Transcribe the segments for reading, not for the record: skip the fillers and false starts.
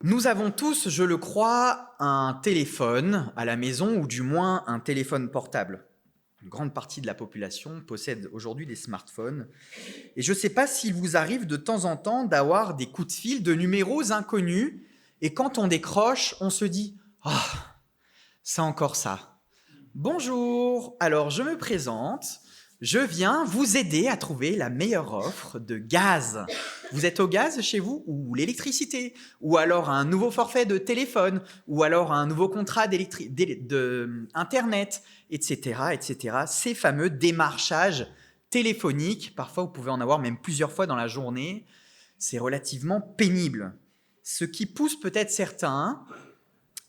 Nous avons tous, je le crois, un téléphone à la maison, ou du moins un téléphone portable. Une grande partie de la population possède aujourd'hui des smartphones. Et je ne sais pas s'il vous arrive de temps en temps d'avoir des coups de fil de numéros inconnus, et quand on décroche, on se dit « Ah, c'est encore ça. Bonjour, alors je me présente. Je viens vous aider à trouver la meilleure offre de gaz. Vous êtes au gaz chez vous ou l'électricité, ou alors un nouveau forfait de téléphone, ou alors un nouveau contrat d'Internet, etc., etc. Ces fameux démarchages téléphoniques, parfois vous pouvez en avoir même plusieurs fois dans la journée, c'est relativement pénible. Ce qui pousse peut-être certains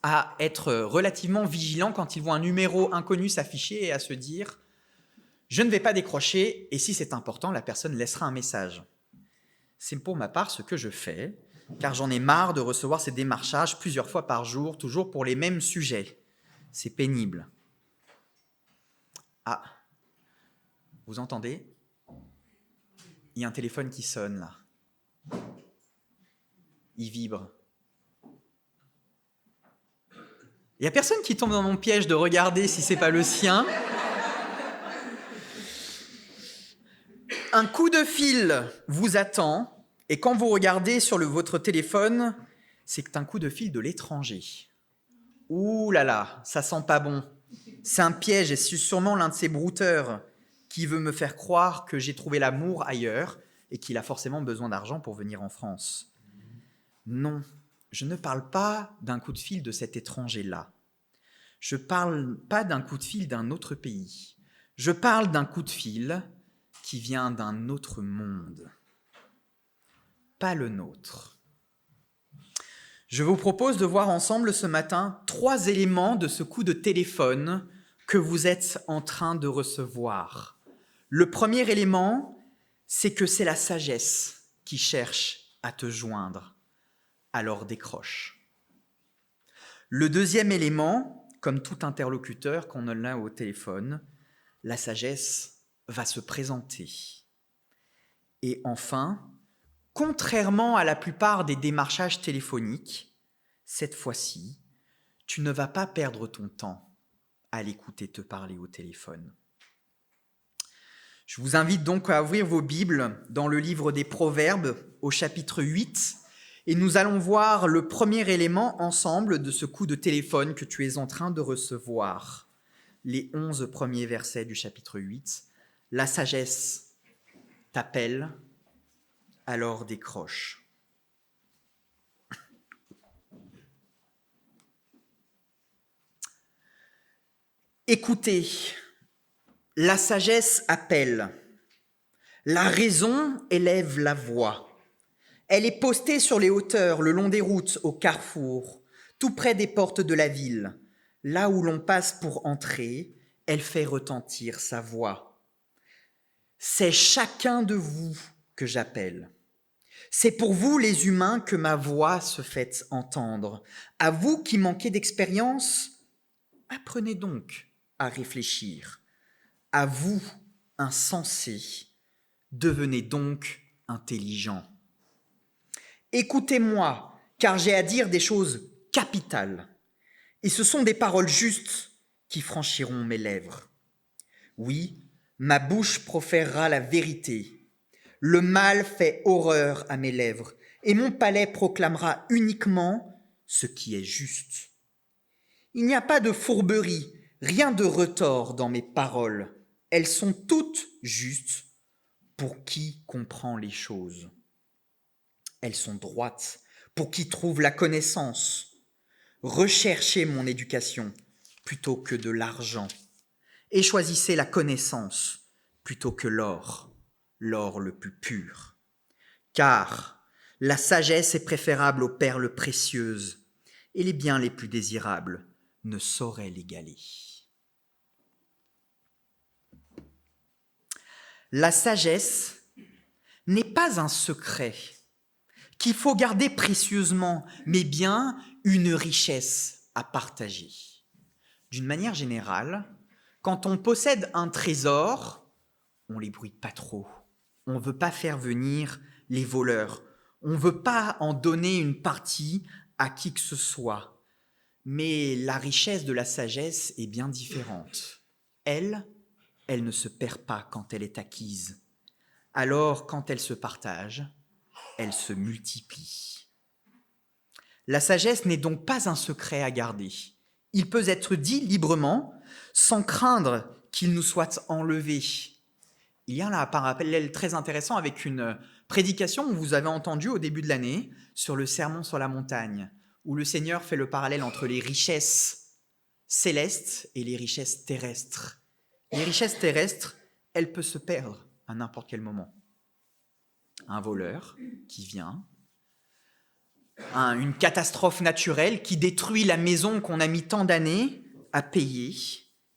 à être relativement vigilants quand ils voient un numéro inconnu s'afficher et à se dire « Je ne vais pas décrocher et si c'est important, la personne laissera un message ». C'est pour ma part ce que je fais, car j'en ai marre de recevoir ces démarchages plusieurs fois par jour, toujours pour les mêmes sujets. C'est pénible. Ah, vous entendez ? Il y a un téléphone qui sonne là. Il vibre. Il n'y a personne qui tombe dans mon piège de regarder si c'est pas le sien. Un coup de fil vous attend, et quand vous regardez sur votre téléphone, c'est un coup de fil de l'étranger. Ouh là là, ça sent pas bon. C'est un piège et c'est sûrement l'un de ces brouteurs qui veut me faire croire que j'ai trouvé l'amour ailleurs et qu'il a forcément besoin d'argent pour venir en France. Non, je ne parle pas d'un coup de fil de cet étranger-là. Je ne parle pas d'un coup de fil d'un autre pays. Je parle d'un coup de fil qui vient d'un autre monde, pas le nôtre. Je vous propose de voir ensemble ce matin 3 éléments de ce coup de téléphone que vous êtes en train de recevoir. Le premier élément, c'est que c'est la sagesse qui cherche à te joindre. Alors décroche. Le deuxième élément, comme tout interlocuteur qu'on a au téléphone, la sagesse va se présenter. Et enfin, contrairement à la plupart des démarchages téléphoniques, cette fois-ci, tu ne vas pas perdre ton temps à l'écouter te parler au téléphone. Je vous invite donc à ouvrir vos Bibles dans le livre des Proverbes au chapitre 8 et nous allons voir le premier élément ensemble de ce coup de téléphone que tu es en train de recevoir. Les 11 premiers versets du chapitre 8. La sagesse t'appelle, alors décroche. Écoutez, la sagesse appelle, la raison élève la voix. Elle est postée sur les hauteurs, le long des routes, au carrefour, tout près des portes de la ville. Là où l'on passe pour entrer, elle fait retentir sa voix. C'est chacun de vous que j'appelle. C'est pour vous, les humains, que ma voix se fait entendre. À vous qui manquez d'expérience, apprenez donc à réfléchir. À vous, insensés, devenez donc intelligents. Écoutez-moi, car j'ai à dire des choses capitales. Et ce sont des paroles justes qui franchiront mes lèvres. Oui, ma bouche proférera la vérité. Le mal fait horreur à mes lèvres, et mon palais proclamera uniquement ce qui est juste. Il n'y a pas de fourberie, rien de retors dans mes paroles. Elles sont toutes justes pour qui comprend les choses. Elles sont droites pour qui trouve la connaissance. Recherchez mon éducation plutôt que de l'argent, et choisissez la connaissance plutôt que l'or le plus pur. Car la sagesse est préférable aux perles précieuses, et les biens les plus désirables ne sauraient l'égaler. La sagesse n'est pas un secret qu'il faut garder précieusement, mais bien une richesse à partager. D'une manière générale, quand on possède un trésor, on ne l'ébruite pas trop. On ne veut pas faire venir les voleurs. On ne veut pas en donner une partie à qui que ce soit. Mais la richesse de la sagesse est bien différente. Elle ne se perd pas quand elle est acquise. Alors, quand elle se partage, elle se multiplie. La sagesse n'est donc pas un secret à garder. Il peut être dit librement, sans craindre qu'il nous soit enlevé. Il y a là un parallèle très intéressant avec une prédication que vous avez entendue au début de l'année sur le sermon sur la montagne, où le Seigneur fait le parallèle entre les richesses célestes et les richesses terrestres. Les richesses terrestres, elles peuvent se perdre à n'importe quel moment. Un voleur qui vient, une catastrophe naturelle qui détruit la maison qu'on a mis tant d'années à payer,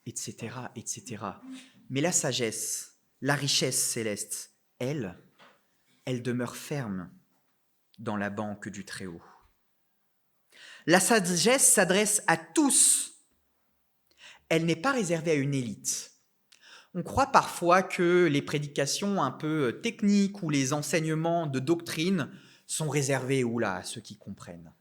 etc., etc. Mais la sagesse, la richesse céleste, elle demeure ferme dans la banque du Très-Haut. La sagesse s'adresse à tous. Elle n'est pas réservée à une élite. On croit parfois que les prédications un peu techniques ou les enseignements de doctrine sont réservés à ceux qui comprennent.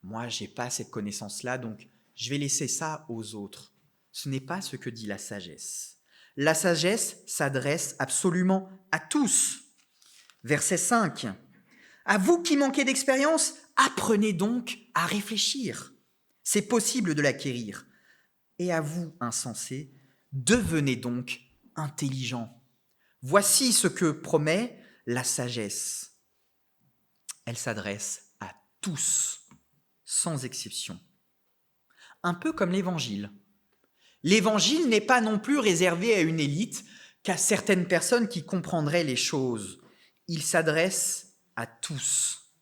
Moi, je n'ai pas cette connaissance-là, donc je vais laisser ça aux autres. Ce n'est pas ce que dit la sagesse. La sagesse s'adresse absolument à tous. Verset 5. À vous qui manquez d'expérience, apprenez donc à réfléchir. C'est possible de l'acquérir. Et à vous, insensés, devenez donc intelligents. Voici ce que promet la sagesse. Elle s'adresse à tous, sans exception. Un peu comme l'Évangile. L'Évangile n'est pas non plus réservé à une élite, qu'à certaines personnes qui comprendraient les choses. Il s'adresse à tous.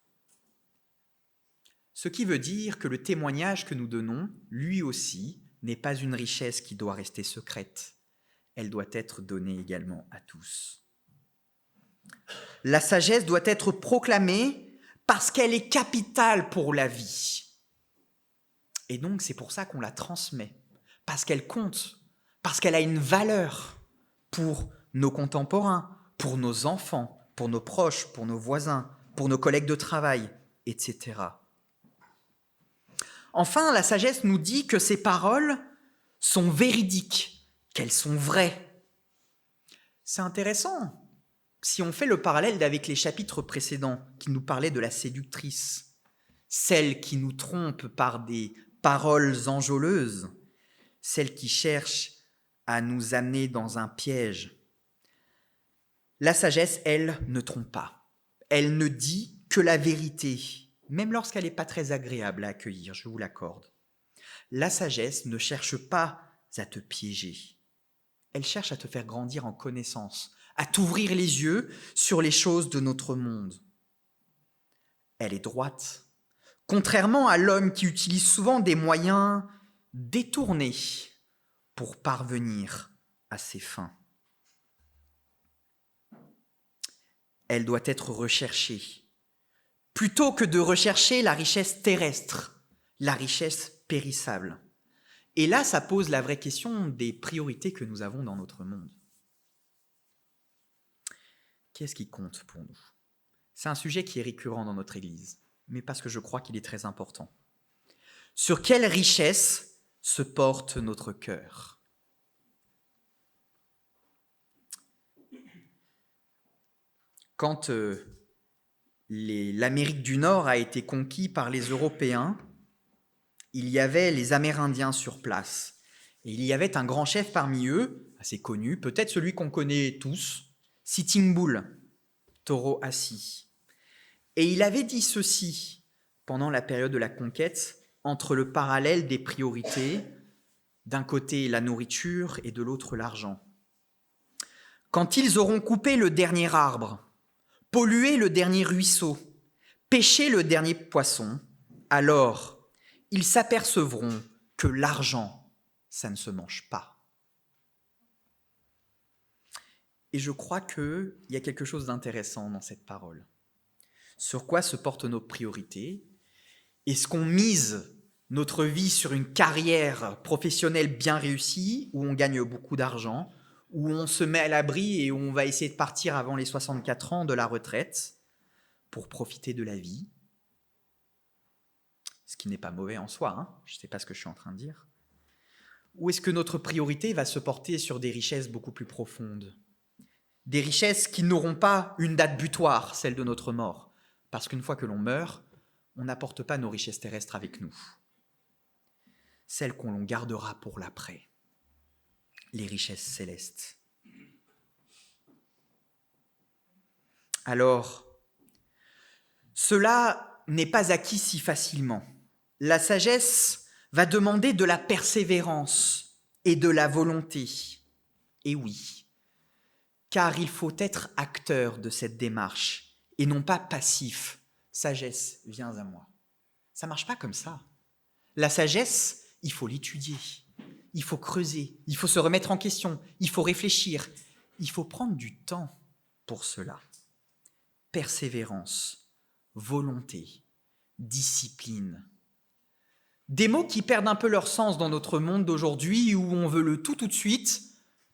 Ce qui veut dire que le témoignage que nous donnons, lui aussi, n'est pas une richesse qui doit rester secrète. Elle doit être donnée également à tous. La sagesse doit être proclamée parce qu'elle est capitale pour la vie. Et donc, c'est pour ça qu'on la transmet, parce qu'elle compte, parce qu'elle a une valeur pour nos contemporains, pour nos enfants, pour nos proches, pour nos voisins, pour nos collègues de travail, etc. Enfin, la sagesse nous dit que ces paroles sont véridiques, qu'elles sont vraies. C'est intéressant si on fait le parallèle avec les chapitres précédents qui nous parlaient de la séductrice, celle qui nous trompe par des paroles enjôleuses, celle qui cherche à nous amener dans un piège. La sagesse, elle, ne trompe pas. Elle ne dit que la vérité, même lorsqu'elle n'est pas très agréable à accueillir, je vous l'accorde. La sagesse ne cherche pas à te piéger. Elle cherche à te faire grandir en connaissance, à t'ouvrir les yeux sur les choses de notre monde. Elle est droite, contrairement à l'homme qui utilise souvent des moyens détournés pour parvenir à ses fins. Elle doit être recherchée, plutôt que de rechercher la richesse terrestre, la richesse périssable. Et là, ça pose la vraie question des priorités que nous avons dans notre monde. Qu'est-ce qui compte pour nous ? C'est un sujet qui est récurrent dans notre Église, mais parce que je crois qu'il est très important. Sur quelle richesse se porte notre cœur ? Quand l'Amérique du Nord a été conquise par les Européens, il y avait les Amérindiens sur place. Et il y avait un grand chef parmi eux, assez connu, peut-être celui qu'on connaît tous, Sitting Bull, taureau assis. Et il avait dit ceci pendant la période de la conquête, entre le parallèle des priorités, d'un côté la nourriture et de l'autre l'argent. Quand ils auront coupé le dernier arbre, pollué le dernier ruisseau, pêché le dernier poisson, alors ils s'apercevront que l'argent, ça ne se mange pas. Et je crois qu'il y a quelque chose d'intéressant dans cette parole. Sur quoi se portent nos priorités ? Est-ce qu'on mise notre vie sur une carrière professionnelle bien réussie, où on gagne beaucoup d'argent, où on se met à l'abri et où on va essayer de partir avant les 64 ans de la retraite pour profiter de la vie ? qui n'est pas mauvais en soi, hein, je ne sais pas ce que je suis en train de dire. Ou est-ce que notre priorité va se porter sur des richesses beaucoup plus profondes? Des richesses qui n'auront pas une date butoir, celle de notre mort. Parce qu'une fois que l'on meurt, on n'apporte pas nos richesses terrestres avec nous. Celles qu'on l'on gardera pour l'après. Les richesses célestes. Alors, cela n'est pas acquis si facilement. La sagesse va demander de la persévérance et de la volonté. Et oui, car il faut être acteur de cette démarche et non pas passif. Sagesse, viens à moi. Ça ne marche pas comme ça. La sagesse, il faut l'étudier, il faut creuser, il faut se remettre en question, il faut réfléchir, il faut prendre du temps pour cela. Persévérance, volonté, discipline. Des mots qui perdent un peu leur sens dans notre monde d'aujourd'hui où on veut le tout de suite,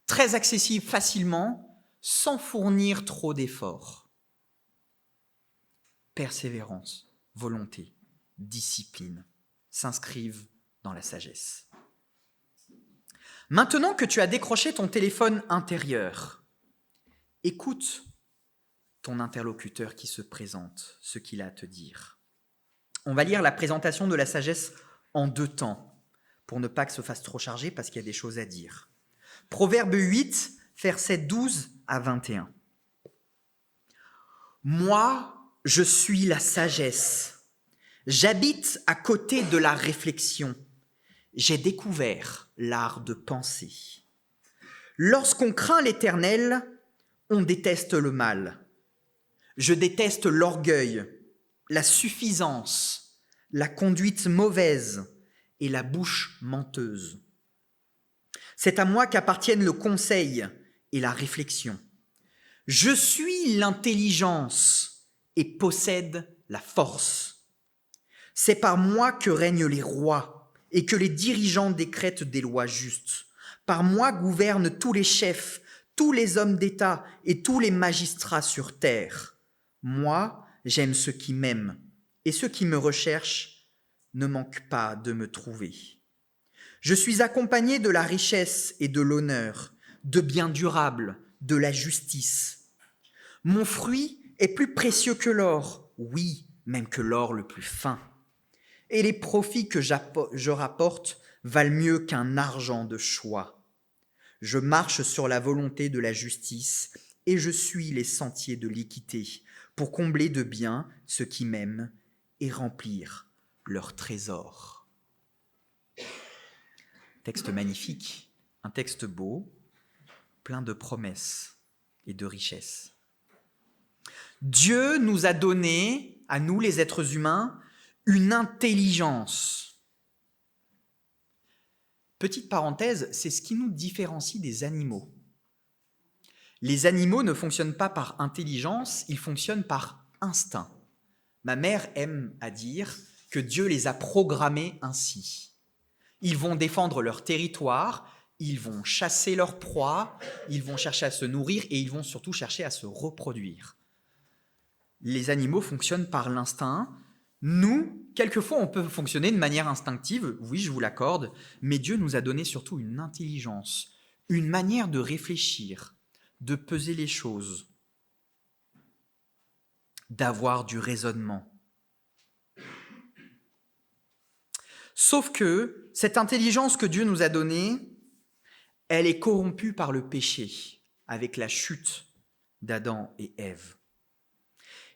très accessible facilement, sans fournir trop d'efforts. Persévérance, volonté, discipline s'inscrivent dans la sagesse. Maintenant que tu as décroché ton téléphone intérieur, écoute ton interlocuteur qui se présente, ce qu'il a à te dire. On va lire la présentation de la sagesse en 2 temps, pour ne pas que ce fasse trop chargé, parce qu'il y a des choses à dire. Proverbe 8, versets 12 à 21. Moi, je suis la sagesse. J'habite à côté de la réflexion. J'ai découvert l'art de penser. Lorsqu'on craint l'Éternel, on déteste le mal. Je déteste l'orgueil, la suffisance, la conduite mauvaise et la bouche menteuse. C'est à moi qu'appartiennent le conseil et la réflexion. Je suis l'intelligence et possède la force. C'est par moi que règnent les rois et que les dirigeants décrètent des lois justes. Par moi gouvernent tous les chefs, tous les hommes d'État et tous les magistrats sur terre. Moi, j'aime ceux qui m'aiment, et ceux qui me recherchent ne manquent pas de me trouver. Je suis accompagné de la richesse et de l'honneur, de biens durables, de la justice. Mon fruit est plus précieux que l'or, oui, même que l'or le plus fin. Et les profits que je rapporte valent mieux qu'un argent de choix. Je marche sur la volonté de la justice et je suis les sentiers de l'équité pour combler de biens ceux qui m'aiment et remplir leur trésor. Texte magnifique, un texte beau, plein de promesses et de richesses. Dieu nous a donné, à nous les êtres humains, une intelligence. Petite parenthèse, c'est ce qui nous différencie des animaux. Les animaux ne fonctionnent pas par intelligence, ils fonctionnent par instinct. Ma mère aime à dire que Dieu les a programmés ainsi. Ils vont défendre leur territoire, ils vont chasser leur proie, ils vont chercher à se nourrir et ils vont surtout chercher à se reproduire. Les animaux fonctionnent par l'instinct. Nous, quelquefois, on peut fonctionner de manière instinctive, oui, je vous l'accorde, mais Dieu nous a donné surtout une intelligence, une manière de réfléchir, de peser les choses, d'avoir du raisonnement. Sauf que cette intelligence que Dieu nous a donnée, elle est corrompue par le péché, avec la chute d'Adam et Ève.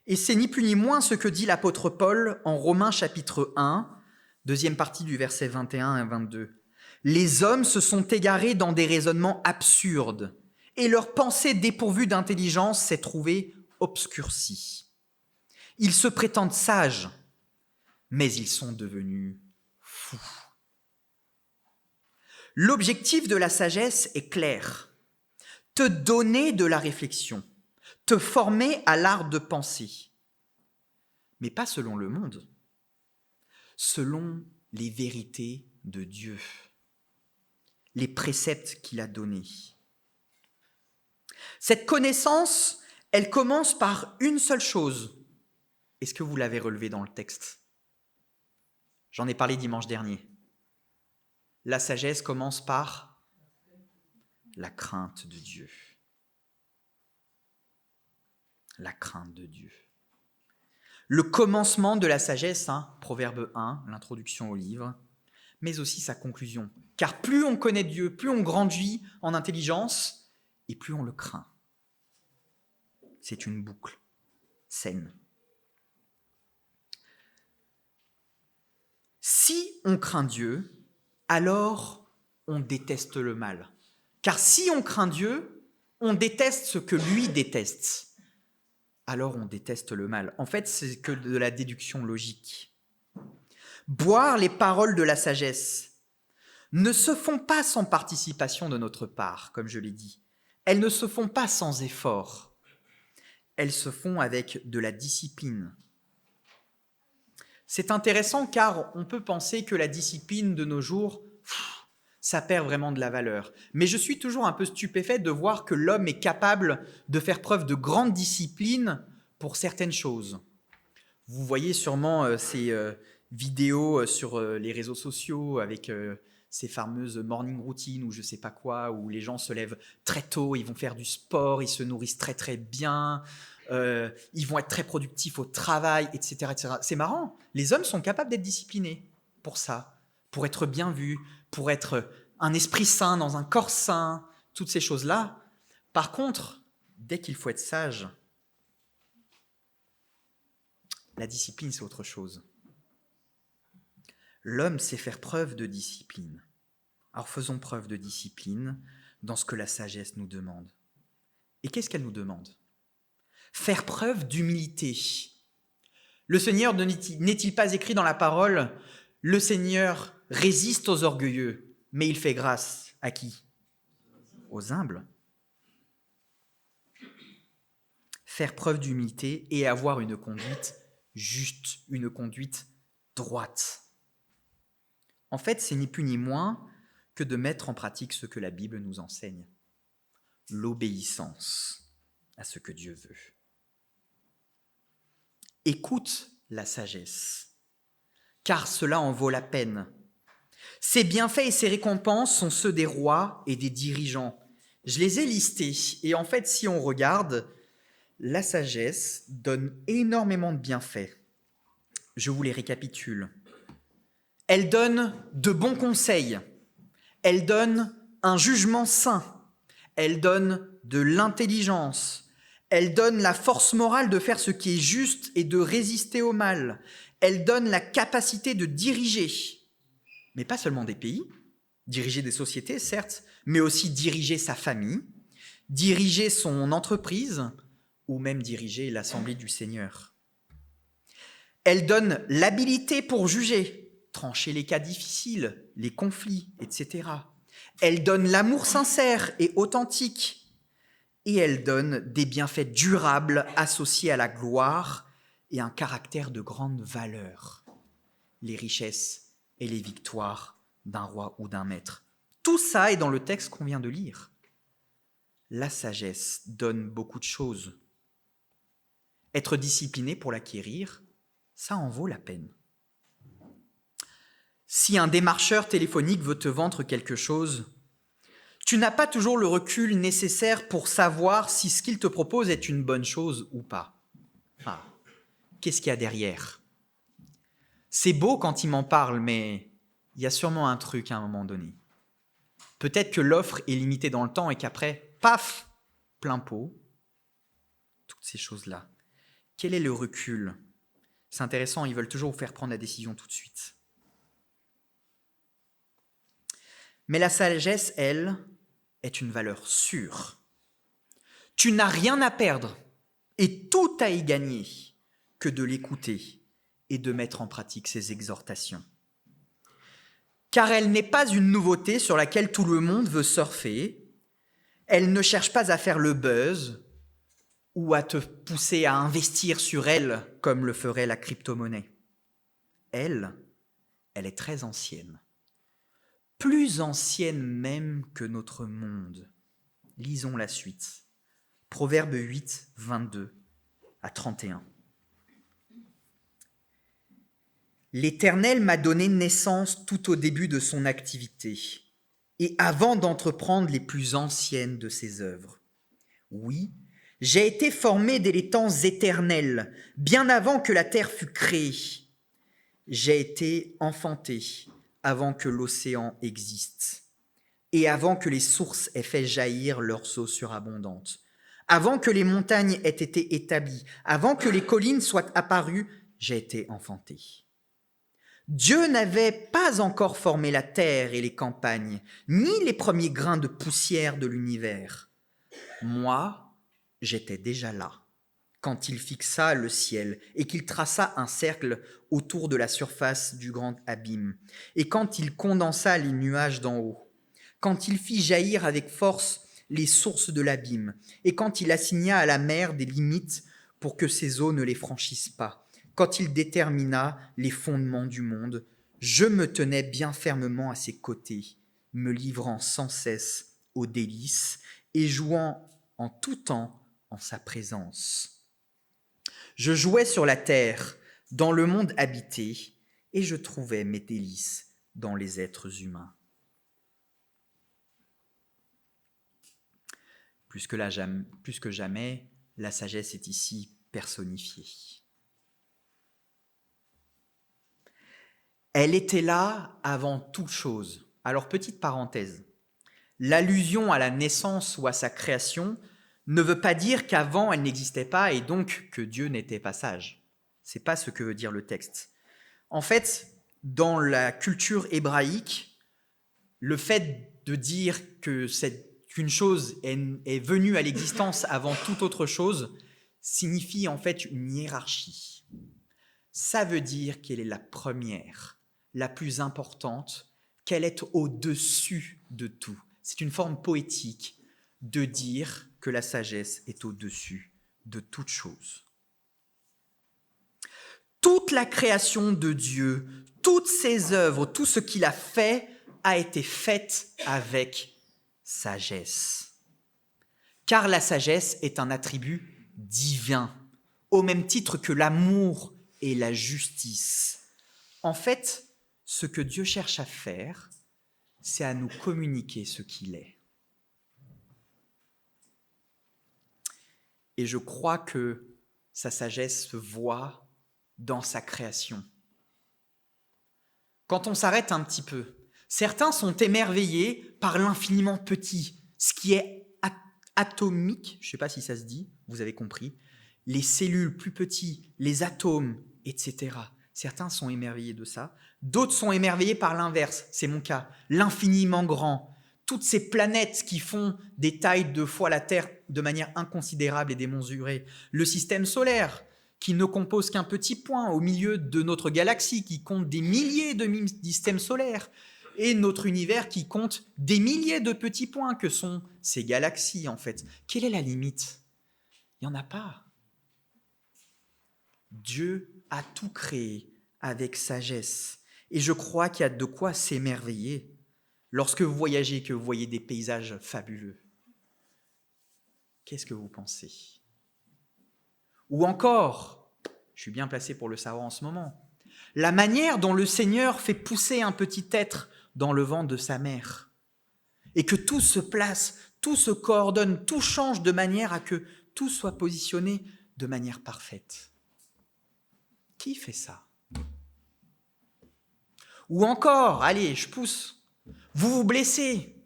Et c'est ni plus ni moins ce que dit l'apôtre Paul en Romains chapitre 1, deuxième partie du verset 21 à 22. Les hommes se sont égarés dans des raisonnements absurdes, et leur pensée dépourvue d'intelligence s'est trouvée obscurcie. Ils se prétendent sages, mais ils sont devenus fous. L'objectif de la sagesse est clair, te donner de la réflexion, te former à l'art de penser, mais pas selon le monde, selon les vérités de Dieu, les préceptes qu'il a donnés. Cette connaissance, elle commence par une seule chose. Est-ce que vous l'avez relevé dans le texte ? J'en ai parlé dimanche dernier. La sagesse commence par la crainte de Dieu. La crainte de Dieu. Le commencement de la sagesse, Proverbe 1, l'introduction au livre, mais aussi sa conclusion. Car plus on connaît Dieu, plus on grandit en intelligence, et plus on le craint. C'est une boucle saine. Si on craint Dieu, alors on déteste le mal. Car si on craint Dieu, on déteste ce que lui déteste. Alors on déteste le mal. En fait, c'est que de la déduction logique. Boire les paroles de la sagesse ne se font pas sans participation de notre part, comme je l'ai dit. Elles ne se font pas sans effort. Elles se font avec de la discipline. C'est intéressant car on peut penser que la discipline de nos jours, ça perd vraiment de la valeur. Mais je suis toujours un peu stupéfait de voir que l'homme est capable de faire preuve de grande discipline pour certaines choses. Vous voyez sûrement ces vidéos sur les réseaux sociaux avec ces fameuses morning routines ou je sais pas quoi, où les gens se lèvent très tôt, ils vont faire du sport, ils se nourrissent très très bien, ils vont être très productifs au travail, etc., etc. C'est marrant, les hommes sont capables d'être disciplinés pour ça, pour être bien vus, pour être un esprit sain dans un corps sain, toutes ces choses-là. Par contre, dès qu'il faut être sage, la discipline, c'est autre chose. L'homme sait faire preuve de discipline. Alors faisons preuve de discipline dans ce que la sagesse nous demande. Et qu'est-ce qu'elle nous demande ? Faire preuve d'humilité. Le Seigneur n'est-il pas écrit dans la parole « Le Seigneur résiste aux orgueilleux, mais il fait grâce à qui ? Aux humbles. » Faire preuve d'humilité et avoir une conduite juste, une conduite droite. En fait, c'est ni plus ni moins que de mettre en pratique ce que la Bible nous enseigne. L'obéissance à ce que Dieu veut. Écoute la sagesse, car cela en vaut la peine. Ses bienfaits et ses récompenses sont ceux des rois et des dirigeants. Je les ai listés, et en fait, si on regarde, la sagesse donne énormément de bienfaits. Je vous les récapitule. Elle donne de bons conseils. Elle donne un jugement sain. Elle donne de l'intelligence. Elle donne la force morale de faire ce qui est juste et de résister au mal. Elle donne la capacité de diriger, mais pas seulement des pays, diriger des sociétés, certes, mais aussi diriger sa famille, diriger son entreprise ou même diriger l'Assemblée du Seigneur. Elle donne l'habilité pour juger, trancher les cas difficiles, les conflits, etc. Elle donne l'amour sincère et authentique. Et elle donne des bienfaits durables associés à la gloire et un caractère de grande valeur. Les richesses et les victoires d'un roi ou d'un maître. Tout ça est dans le texte qu'on vient de lire. La sagesse donne beaucoup de choses. Être discipliné pour l'acquérir, ça en vaut la peine. Si un démarcheur téléphonique veut te vendre quelque chose, tu n'as pas toujours le recul nécessaire pour savoir si ce qu'il te propose est une bonne chose ou pas. Qu'est-ce qu'il y a derrière ? C'est beau quand il m'en parle, mais il y a sûrement un truc à un moment donné. Peut-être que l'offre est limitée dans le temps et qu'après, paf, plein pot. Toutes ces choses-là. Quel est le recul ? C'est intéressant, ils veulent toujours vous faire prendre la décision tout de suite. Mais la sagesse, elle, est une valeur sûre. Tu n'as rien à perdre et tout à y gagner que de l'écouter et de mettre en pratique ses exhortations. Car elle n'est pas une nouveauté sur laquelle tout le monde veut surfer. Elle ne cherche pas à faire le buzz ou à te pousser à investir sur elle comme le ferait la crypto-monnaie. Elle est très ancienne. Plus ancienne même que notre monde. Lisons la suite. Proverbe 8, 22 à 31. L'Éternel m'a donné naissance tout au début de son activité, et avant d'entreprendre les plus anciennes de ses œuvres. Oui, j'ai été formé dès les temps éternels, bien avant que la terre fût créée. J'ai été enfanté avant que l'océan existe, et avant que les sources aient fait jaillir leurs eaux surabondantes, avant que les montagnes aient été établies, avant que les collines soient apparues, j'ai été enfanté. Dieu n'avait pas encore formé la terre et les campagnes, ni les premiers grains de poussière de l'univers. Moi, j'étais déjà là, quand il fixa le ciel et qu'il traça un cercle autour de la surface du grand abîme, et quand il condensa les nuages d'en haut, quand il fit jaillir avec force les sources de l'abîme, et quand il assigna à la mer des limites pour que ses eaux ne les franchissent pas, quand il détermina les fondements du monde, je me tenais bien fermement à ses côtés, me livrant sans cesse aux délices et jouant en tout temps en sa présence. Je jouais sur la terre, dans le monde habité, et je trouvais mes délices dans les êtres humains. Plus que jamais, la sagesse est ici personnifiée. Elle était là avant toute chose. Alors, petite parenthèse, l'allusion à la naissance ou à sa création ne veut pas dire qu'avant elle n'existait pas et donc que Dieu n'était pas sage. C'est pas ce que veut dire le texte. En fait, dans la culture hébraïque, le fait de dire qu'une chose est venue à l'existence avant toute autre chose signifie en fait une hiérarchie. Ça veut dire qu'elle est la première, la plus importante, qu'elle est au-dessus de tout. C'est une forme poétique de dire que la sagesse est au-dessus de toute chose. Toute la création de Dieu, toutes ses œuvres, tout ce qu'il a fait a été fait avec sagesse. Car la sagesse est un attribut divin, au même titre que l'amour et la justice. En fait, ce que Dieu cherche à faire, c'est à nous communiquer ce qu'il est. Et je crois que sa sagesse se voit dans sa création. Quand on s'arrête un petit peu, certains sont émerveillés par l'infiniment petit, ce qui est atomique, je ne sais pas si ça se dit, vous avez compris, les cellules plus petites, les atomes, etc. Certains sont émerveillés de ça, d'autres sont émerveillés par l'inverse, c'est mon cas, l'infiniment grand, toutes ces planètes qui font des tailles de fois la Terre de manière inconsidérable et démesurée, le système solaire qui ne compose qu'un petit point au milieu de notre galaxie qui compte des milliers de systèmes solaires, et notre univers qui compte des milliers de petits points que sont ces galaxies en fait. Quelle est la limite ? Il n'y en a pas. Dieu a tout créé avec sagesse. Et je crois qu'il y a de quoi s'émerveiller lorsque vous voyagez et que vous voyez des paysages fabuleux. Qu'est-ce que vous pensez ? Ou encore, je suis bien placé pour le savoir en ce moment, la manière dont le Seigneur fait pousser un petit être dans le ventre de sa mère et que tout se place, tout se coordonne, tout change de manière à que tout soit positionné de manière parfaite. Qui fait ça ? Ou encore, allez, je pousse, vous vous blessez,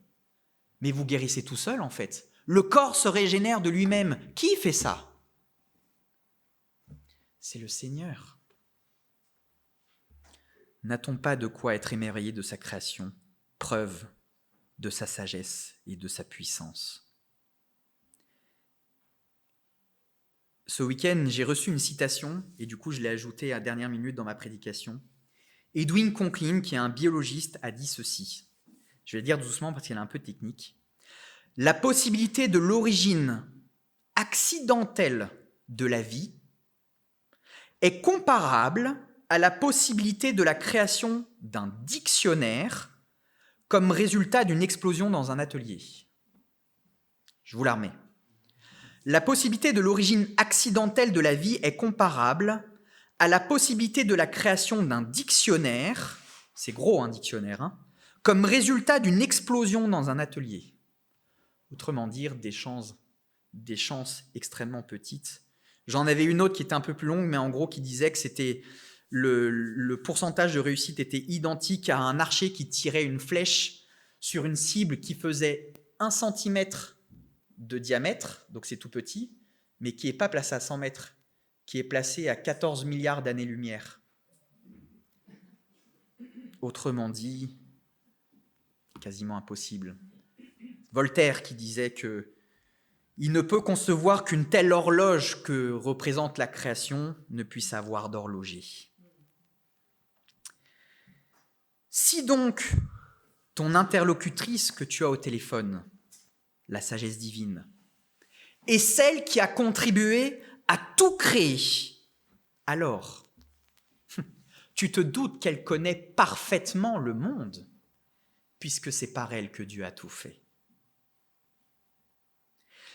mais vous guérissez tout seul en fait. Le corps se régénère de lui-même. Qui fait ça ? C'est le Seigneur. N'a-t-on pas de quoi être émerveillé de sa création, preuve de sa sagesse et de sa puissance ? Ce week-end, j'ai reçu une citation, et du coup je l'ai ajoutée à la dernière minute dans ma prédication. Edwin Conklin, qui est un biologiste, a dit ceci. Je vais le dire doucement parce qu'elle est un peu technique. La possibilité de l'origine accidentelle de la vie est comparable à la possibilité de la création d'un dictionnaire comme résultat d'une explosion dans un atelier. Je vous la remets. La possibilité de l'origine accidentelle de la vie est comparable à la possibilité de la création d'un dictionnaire, c'est gros un dictionnaire, hein, comme résultat d'une explosion dans un atelier. Autrement dire, des chances extrêmement petites. J'en avais une autre qui était un peu plus longue, mais en gros qui disait que c'était le pourcentage de réussite était identique à un archer qui tirait une flèche sur une cible qui faisait 1 centimètre de diamètre, donc c'est tout petit, mais qui n'est pas placé à 100 mètres, qui est placé à 14 milliards d'années-lumière. Autrement dit, quasiment impossible. Voltaire qui disait que il ne peut concevoir qu'une telle horloge que représente la création ne puisse avoir d'horloger. Si donc ton interlocutrice que tu as au téléphone, la sagesse divine, est celle qui a contribué à tout créer, alors tu te doutes qu'elle connaît parfaitement le monde, puisque c'est par elle que Dieu a tout fait.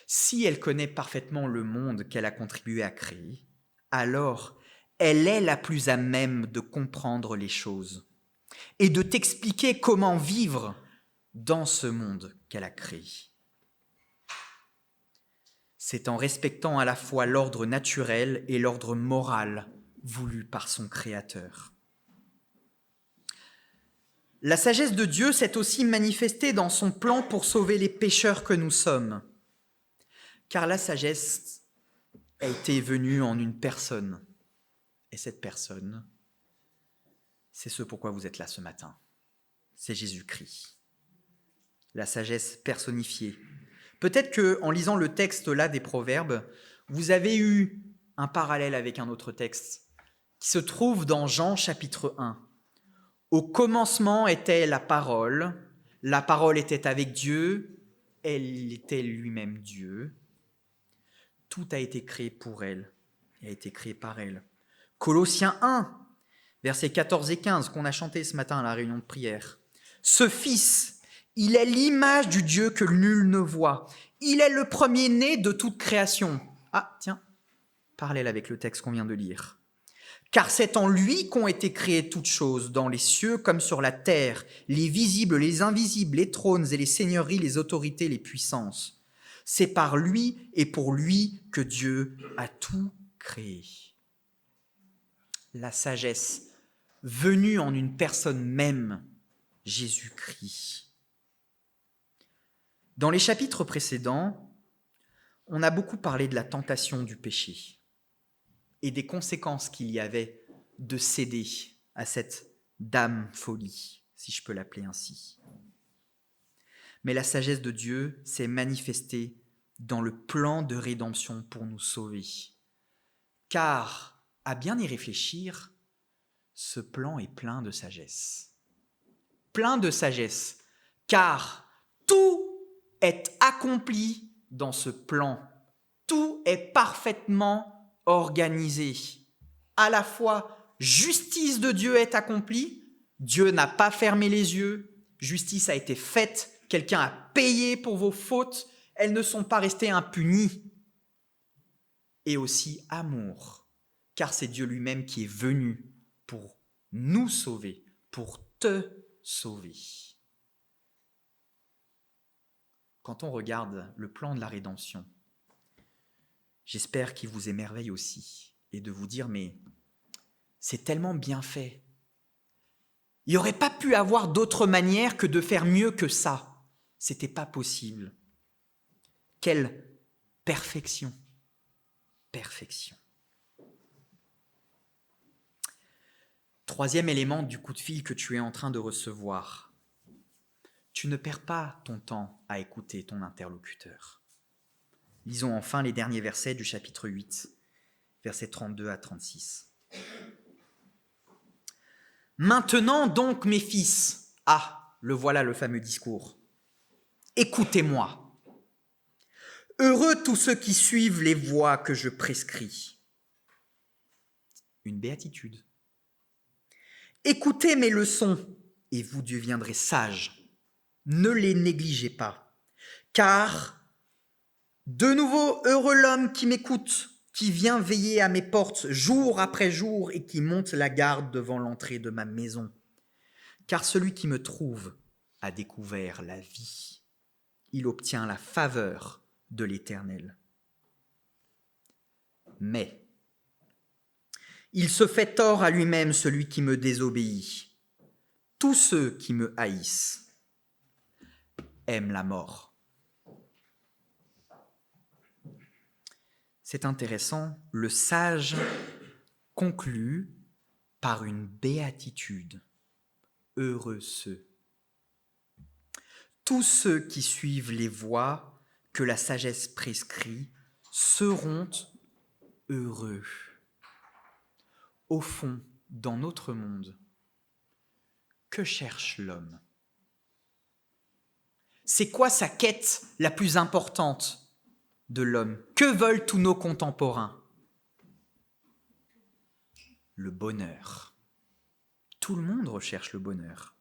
Si elle connaît parfaitement le monde qu'elle a contribué à créer, alors elle est la plus à même de comprendre les choses et de t'expliquer comment vivre dans ce monde qu'elle a créé. C'est en respectant à la fois l'ordre naturel et l'ordre moral voulu par son Créateur. La sagesse de Dieu s'est aussi manifestée dans son plan pour sauver les pécheurs que nous sommes. Car la sagesse a été venue en une personne. Et cette personne, c'est ce pourquoi vous êtes là ce matin. C'est Jésus-Christ. La sagesse personnifiée. Peut-être qu'en lisant le texte là des Proverbes, vous avez eu un parallèle avec un autre texte qui se trouve dans Jean chapitre 1. Au commencement était la parole était avec Dieu, elle était lui-même Dieu. Tout a été créé pour elle, et a été créé par elle. Colossiens 1, versets 14 et 15, qu'on a chanté ce matin à la réunion de prière. Ce Fils, il est l'image du Dieu que nul ne voit. Il est le premier-né de toute création. Ah, tiens, parallèle avec le texte qu'on vient de lire. Car c'est en lui qu'ont été créées toutes choses, dans les cieux comme sur la terre, les visibles, les invisibles, les trônes et les seigneuries, les autorités, les puissances. C'est par lui et pour lui que Dieu a tout créé. La sagesse venue en une personne même, Jésus-Christ. Dans les chapitres précédents, on a beaucoup parlé de la tentation du péché et des conséquences qu'il y avait de céder à cette dame folie, si je peux l'appeler ainsi. Mais la sagesse de Dieu s'est manifestée dans le plan de rédemption pour nous sauver. Car, à bien y réfléchir, ce plan est plein de sagesse. Plein de sagesse, car tout est accompli dans ce plan. Tout est parfaitement organisé. À la fois, justice de Dieu est accomplie, Dieu n'a pas fermé les yeux, justice a été faite, quelqu'un a payé pour vos fautes, elles ne sont pas restées impunies. Et aussi amour, car c'est Dieu lui-même qui est venu pour nous sauver, pour te sauver. Quand on regarde le plan de la rédemption, j'espère qu'il vous émerveille aussi et de vous dire, mais c'est tellement bien fait. Il n'y aurait pas pu avoir d'autre manière que de faire mieux que ça. C'était pas possible. Quelle perfection. Perfection. Troisième élément du coup de fil que tu es en train de recevoir. Tu ne perds pas ton temps à écouter ton interlocuteur. Lisons enfin les derniers versets du chapitre 8, versets 32 à 36. Maintenant donc, mes fils, le voilà le fameux discours. Écoutez-moi. Heureux tous ceux qui suivent les voies que je prescris. Une béatitude. Écoutez mes leçons et vous deviendrez sages. Ne les négligez pas. Car, de nouveau, heureux l'homme qui m'écoute, qui vient veiller à mes portes jour après jour et qui monte la garde devant l'entrée de ma maison. Car celui qui me trouve a découvert la vie. Il obtient la faveur de l'Éternel. Mais il se fait tort à lui-même celui qui me désobéit. Tous ceux qui me haïssent aiment la mort. C'est intéressant, le sage conclut par une béatitude. Heureux ceux. Tous ceux qui suivent les voies que la sagesse prescrit seront heureux. Au fond, dans notre monde, que cherche l'homme ? C'est quoi sa quête la plus importante de l'homme ? Que veulent tous nos contemporains ? Le bonheur. Tout le monde recherche le bonheur.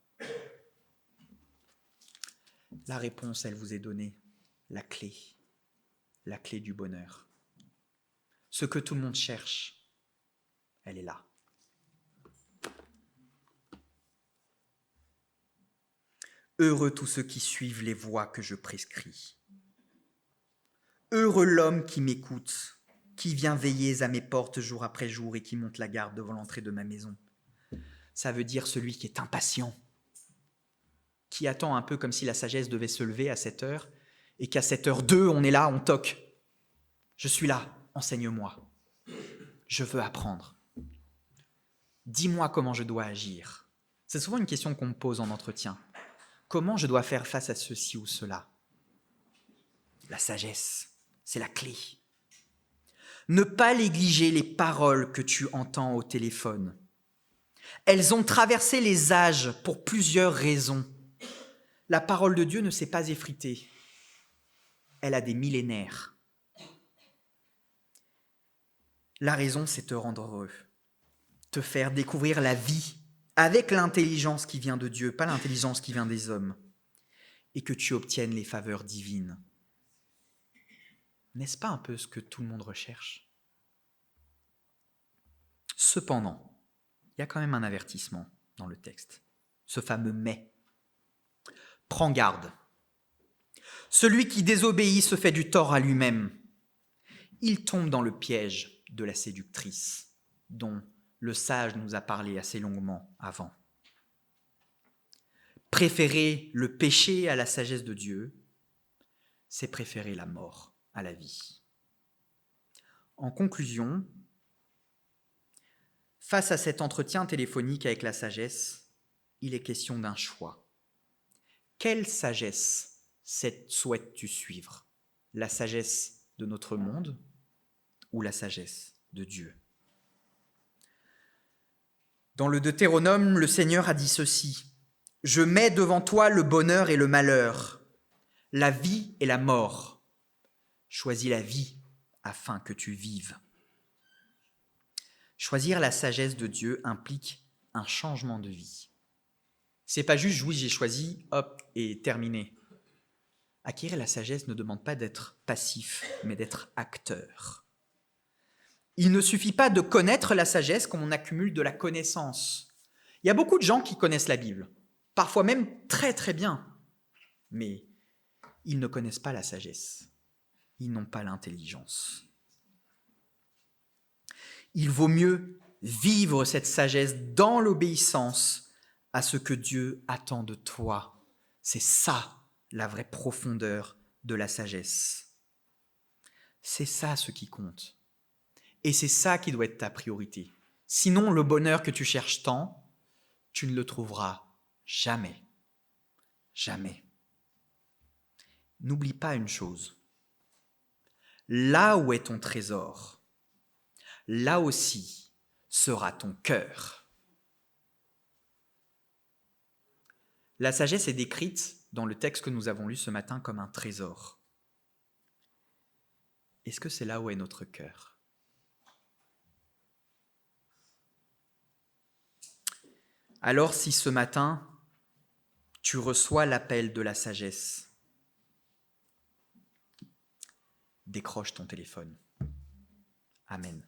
La réponse, elle vous est donnée. La clé du bonheur. Ce que tout le monde cherche, elle est là. Heureux tous ceux qui suivent les voies que je prescris. Heureux l'homme qui m'écoute, qui vient veiller à mes portes jour après jour et qui monte la garde devant l'entrée de ma maison. Ça veut dire celui qui est impatient, qui attend un peu comme si la sagesse devait se lever à 7 heures et qu'à 7h02, on est là, on toque. Je suis là, enseigne-moi. Je veux apprendre. Dis-moi comment je dois agir. C'est souvent une question qu'on me pose en entretien. Comment je dois faire face à ceci ou cela ? La sagesse, c'est la clé. Ne pas négliger les paroles que tu entends au téléphone. Elles ont traversé les âges pour plusieurs raisons. La parole de Dieu ne s'est pas effritée. Elle a des millénaires. La raison, c'est te rendre heureux, te faire découvrir la vie avec l'intelligence qui vient de Dieu, pas l'intelligence qui vient des hommes, et que tu obtiennes les faveurs divines. N'est-ce pas un peu ce que tout le monde recherche ? Cependant, il y a quand même un avertissement dans le texte, ce fameux « mais ». Prends garde. Celui qui désobéit se fait du tort à lui-même. Il tombe dans le piège de la séductrice, dont le sage nous a parlé assez longuement avant. Préférer le péché à la sagesse de Dieu, c'est préférer la mort à la vie. En conclusion, face à cet entretien téléphonique avec la sagesse, il est question d'un choix. Quelle sagesse souhaites-tu suivre ? La sagesse de notre monde ou la sagesse de Dieu ? Dans le Deutéronome, le Seigneur a dit ceci : « Je mets devant toi le bonheur et le malheur, la vie et la mort. Choisis la vie afin que tu vives. » Choisir la sagesse de Dieu implique un changement de vie. C'est pas juste « oui, j'ai choisi, hop, et terminé ». Acquérir la sagesse ne demande pas d'être passif, mais d'être acteur. Il ne suffit pas de connaître la sagesse comme on accumule de la connaissance. Il y a beaucoup de gens qui connaissent la Bible, parfois même très très bien, mais ils ne connaissent pas la sagesse. Ils n'ont pas l'intelligence. Il vaut mieux vivre cette sagesse dans l'obéissance à ce que Dieu attend de toi. C'est ça la vraie profondeur de la sagesse. C'est ça ce qui compte. Et c'est ça qui doit être ta priorité. Sinon, le bonheur que tu cherches tant, tu ne le trouveras jamais. Jamais. N'oublie pas une chose. Là où est ton trésor, là aussi sera ton cœur. La sagesse est décrite dans le texte que nous avons lu ce matin comme un trésor. Est-ce que c'est là où est notre cœur ? Alors si ce matin, tu reçois l'appel de la sagesse, décroche ton téléphone. Amen.